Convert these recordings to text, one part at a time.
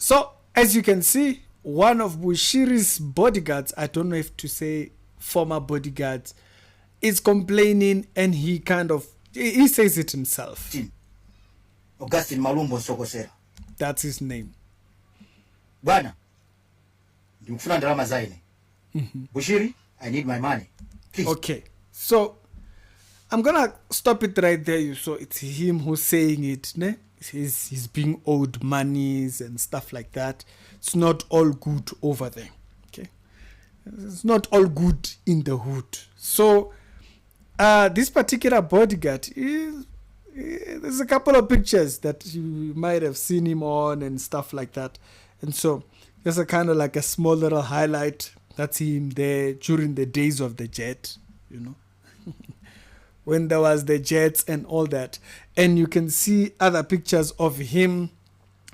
So, as you can see, one of Bushiri's bodyguards, I don't know if to say former bodyguards, is complaining, and he says it himself. Augustine Malumbo Sokosera. That's his name. Bwana, ndimfuna ndalama zaine. Bushiri, I need my money. Please. Okay, so I'm gonna stop it right there. So it's him who's saying it, ne? He's being owed monies and stuff like that. It's not all good over there. Okay, it's not all good in the hood. So this particular bodyguard there's a couple of pictures that you might have seen him on and stuff like that. And so there's a kind of like a small little highlight. That's him there during the days of the jet, you know, when there was the jets and all that. And you can see other pictures of him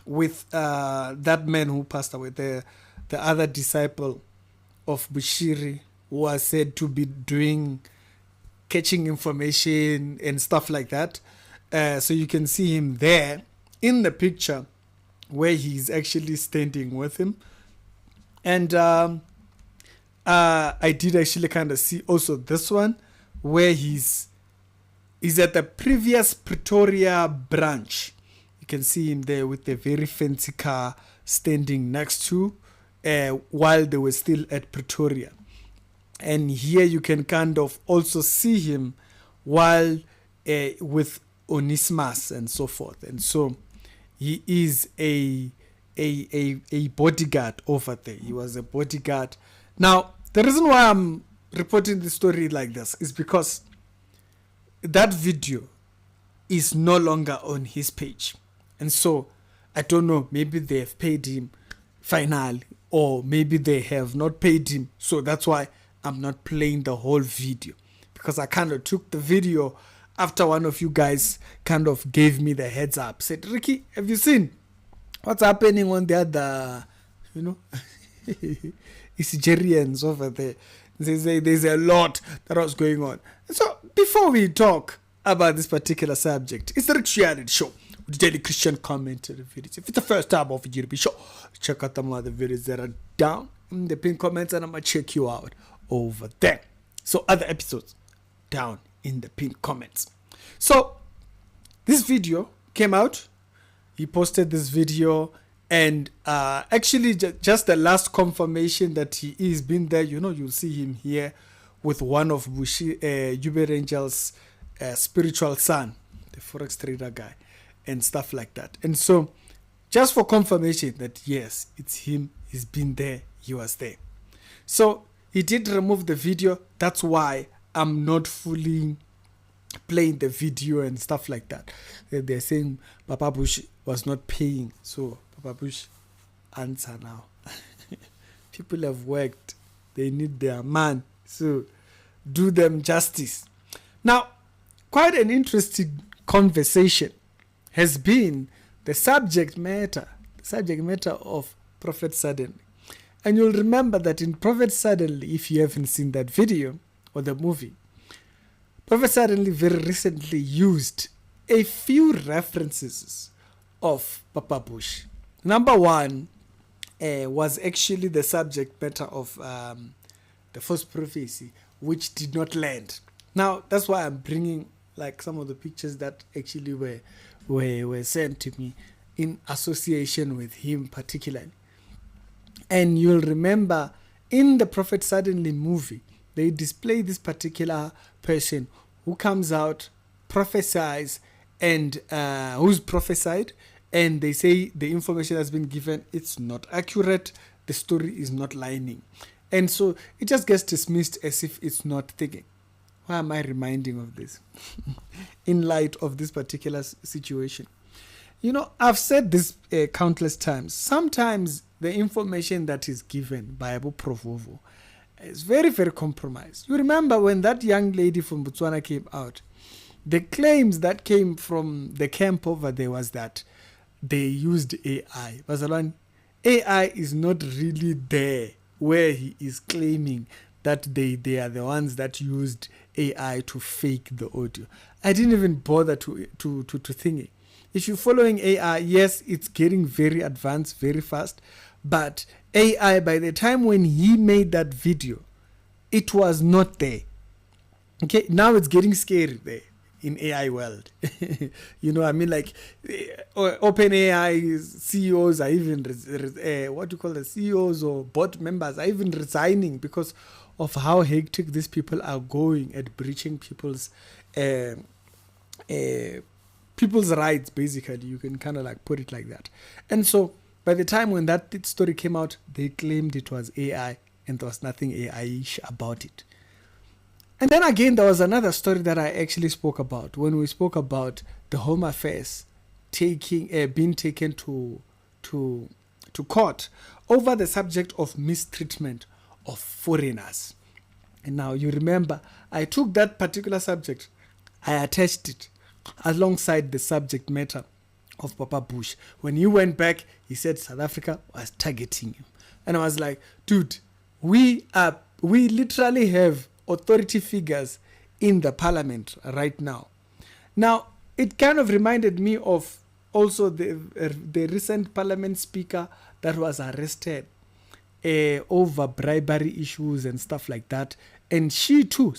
with that man who passed away, the other disciple of Bushiri, who was said to be catching information and stuff like that. So you can see him there in the picture where he's actually standing with him. And I did actually kind of see also this one where he's at the previous Pretoria branch. You can see him there with a very fancy car standing next to while they were still at Pretoria. And here you can kind of also see him while with Onesimus and so forth. And so he is a bodyguard over there. He was a bodyguard. Now, the reason why I'm reporting the story like this is because that video is no longer on his page. And so I don't know, maybe they have paid him finally, or maybe they have not paid him. So that's why I'm not playing the whole video, because I kind of took the video after one of you guys kind of gave me the heads up, said, Ricky, have you seen what's happening on the other, you know, Nigerians over there? There's a lot that was going on. So before we talk about this particular subject, it's the Rich Reality Show with daily Christian commentary videos. If it's the first time of the show, check out some other videos that are down in the pinned comments, and I'm gonna check you out over there. So other episodes down in the pinned comments. So this video came out. He posted this video, and actually just the last confirmation that he is been there. You know, you'll see him here with one of Jube Angel's spiritual son, the forex trader guy, and stuff like that. And so just for confirmation that yes, it's him, he's been there, he was there. So he did remove the video. That's why I'm not fully playing the video and stuff like that. They're saying Papa Bush was not paying. So Papa Bush, answer now. People have worked. They need their man. So do them justice. Now, quite an interesting conversation has been the subject matter of Prophet Suddenly. And you'll remember that in Prophet Suddenly, if you haven't seen that video or the movie, Prophet Suddenly very recently used a few references of Papa Bush. Number one was actually the subject matter of the false prophecy, which did not land. Now, that's why I'm bringing like some of the pictures that actually were sent to me in association with him particularly. And you'll remember in the Prophet Suddenly movie, they display this particular person who comes out, prophesies, and who's prophesied, and they say the information has been given, it's not accurate, the story is not lining. And so it just gets dismissed as if it's not thinking. Why am I reminding of this? In light of this particular situation. You know, I've said this countless times. Sometimes the information that is given by Abu Provovo is very, very compromised. You remember when that young lady from Botswana came out, the claims that came from the camp over there was that they used AI. Basalan, AI is not really there where he is claiming that they are the ones that used AI to fake the audio. I didn't even bother to think it. if you're following AI, yes, it's getting very advanced, very fast. But AI, by the time when he made that video, it was not there. Okay, now it's getting scary there in AI world. You know, I mean, like open AI CEOs are even what do you call the CEOs or board members are even resigning because of how hectic these people are going at breaching people's rights. Basically, you can kind of like put it like that. And so by the time when that story came out, they claimed it was AI and there was nothing AI-ish about it. And then again, there was another story that I actually spoke about when we spoke about the Home Affairs being taken to court over the subject of mistreatment of foreigners. And now you remember, I took that particular subject, I attached it alongside the subject matter of Papa Bush. When he went back, he said South Africa was targeting him. And I was like, dude, we literally have authority figures in the parliament right now. Now, it kind of reminded me of also the recent parliament speaker that was arrested over bribery issues and stuff like that. And she too, a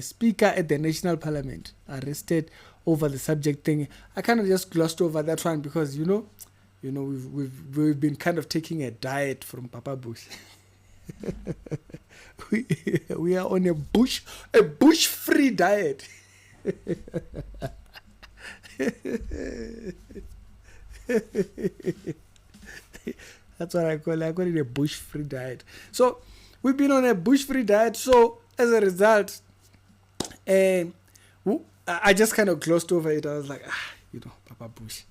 speaker at the national parliament, arrested over the subject thing. I kind of just glossed over that one because, you know, we've been kind of taking a diet from Papa Bush. we are on a bush-free diet. That's what I call it. I call it a bush-free diet. So we've been on a bush-free diet. So as a result, I just kind of glossed over it. I was like, Papa Bush.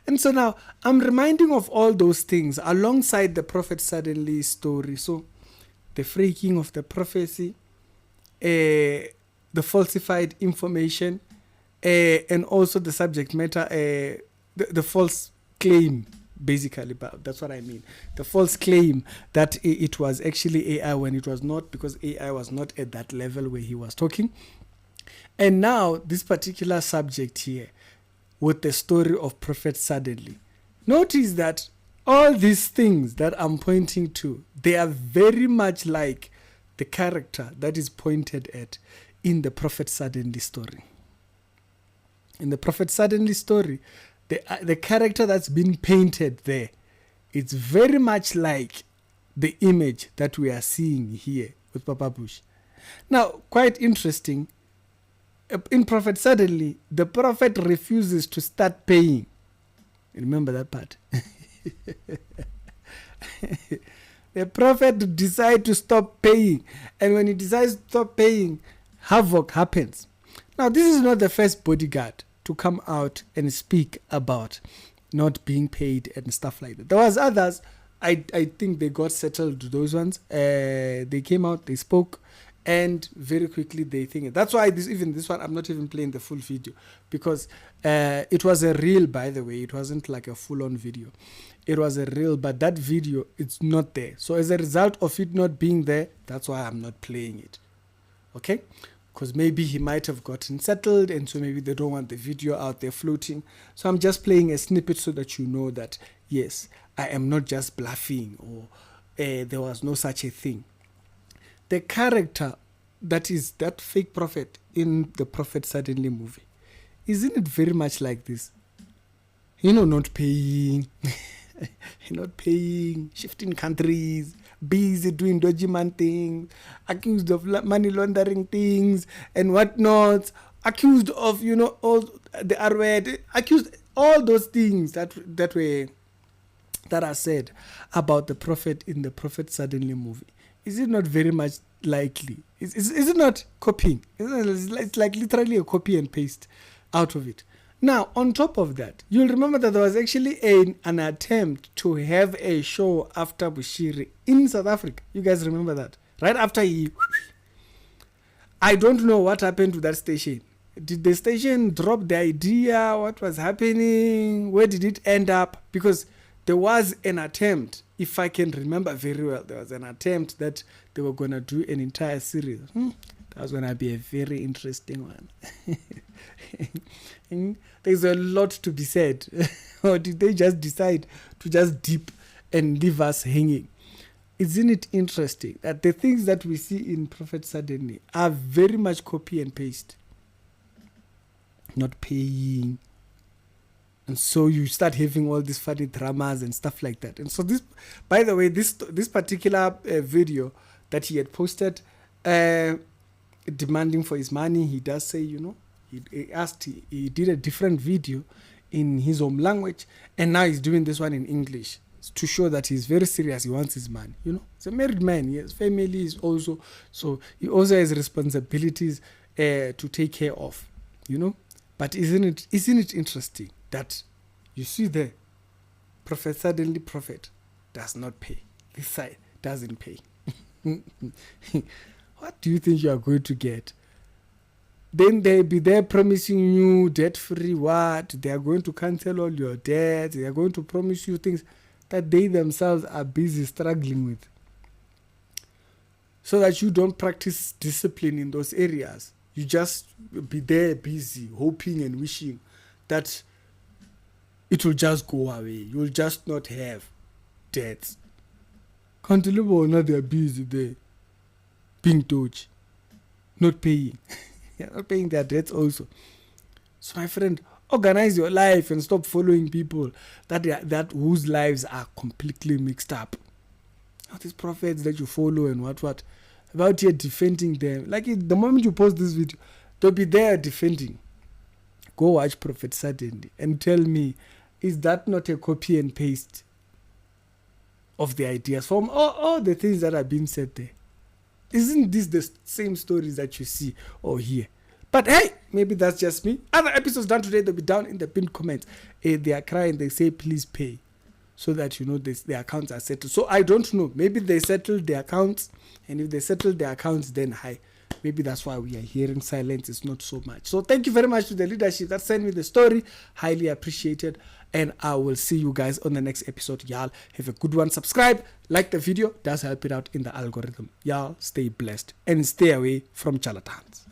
And so now I'm reminding of all those things alongside the prophet suddenly story. So the freaking of the prophecy, the falsified information, and also the subject matter, the false claim, basically. But that's what I mean. The false claim that it was actually AI when it was not, because AI was not at that level where he was talking. And now this particular subject here, with the story of Prophet Suddenly. Notice that all these things that I'm pointing to, they are very much like the character that is pointed at in the Prophet Suddenly story. In the Prophet Suddenly story, the character that's been painted there, it's very much like the image that we are seeing here with Papa Bush. Now, quite interesting, in Prophet Suddenly, the prophet refuses to start paying. Remember that part? The prophet decides to stop paying. And when he decides to stop paying, havoc happens. Now, this is not the first bodyguard to come out and speak about not being paid and stuff like that. There was others. I think they got settled, those ones. They came out, they spoke. And very quickly they think that's why this one I'm not even playing the full video, because it was a reel, by the way. It wasn't like a full-on video. It was a reel, but that video, it's not there. So as a result of it not being there, that's why I'm not playing it. Okay? Because maybe he might have gotten settled, and so maybe they don't want the video out there floating. So I'm just playing a snippet so that you know that yes, I am not just bluffing or there was no such a thing. The character that is that fake prophet in the Prophet Suddenly movie, isn't it very much like this? Not paying, shifting countries, busy doing dodgy man things, accused of money laundering things and whatnot, accused of, all the R-word, accused all those things that are said about the prophet in the Prophet Suddenly movie. Is it not very much likely? Is it not copying? It's like literally a copy and paste out of it. Now, on top of that, you'll remember that there was actually an attempt to have a show after Bushiri in South Africa. You guys remember that? Right after I don't know what happened to that station. Did the station drop the idea? What was happening? Where did it end up? Because there was an attempt, if I can remember very well, there was an attempt that they were going to do an entire series. That's going to be a very interesting one. There's a lot to be said. Or did they just decide to just dip and leave us hanging? Isn't it interesting that the things that we see in Prophet Suddenly are very much copy and paste, not paying? And so you start having all these funny dramas and stuff like that. And so this, by the way, this particular video that he had posted, demanding for his money, he does say, he did a different video in his home language, and now he's doing this one in English to show that he's very serious. He wants his money. He's a married man. He has family. Is also, so he also has responsibilities to take care of. But isn't it interesting that you see there, Prophet Suddenly Prophet does not pay. This side doesn't pay. What do you think you are going to get? Then they'll be there promising you debt-free what? They are going to cancel all your debts. They are going to promise you things that they themselves are busy struggling with, so that you don't practice discipline in those areas. You just be there busy, hoping and wishing that it will just go away. You will just not have debts. Can't believe or not, they are busy there, being dodgy, not paying. They're not paying their debts also. So my friend, organize your life and stop following people that whose lives are completely mixed up. All these prophets that you follow and what about here defending them. Like the moment you post this video, they'll be there defending. Go watch Prophet Suddenly and tell me, is that not a copy and paste of the ideas from all the things that are being said there? Isn't this the same stories that you see or hear? But hey, maybe that's just me. Other episodes done today, they'll be down in the pinned comments. They are crying, they say, please pay. So that their accounts are settled. So I don't know. Maybe they settled their accounts. And if they settled their accounts, then hi. Maybe that's why we are hearing silence. It's not so much. So thank you very much to the leadership that sent me the story. Highly appreciated. And I will see you guys on the next episode. Y'all have a good one. Subscribe, like the video. Does help it out in the algorithm. Y'all stay blessed and stay away from charlatans.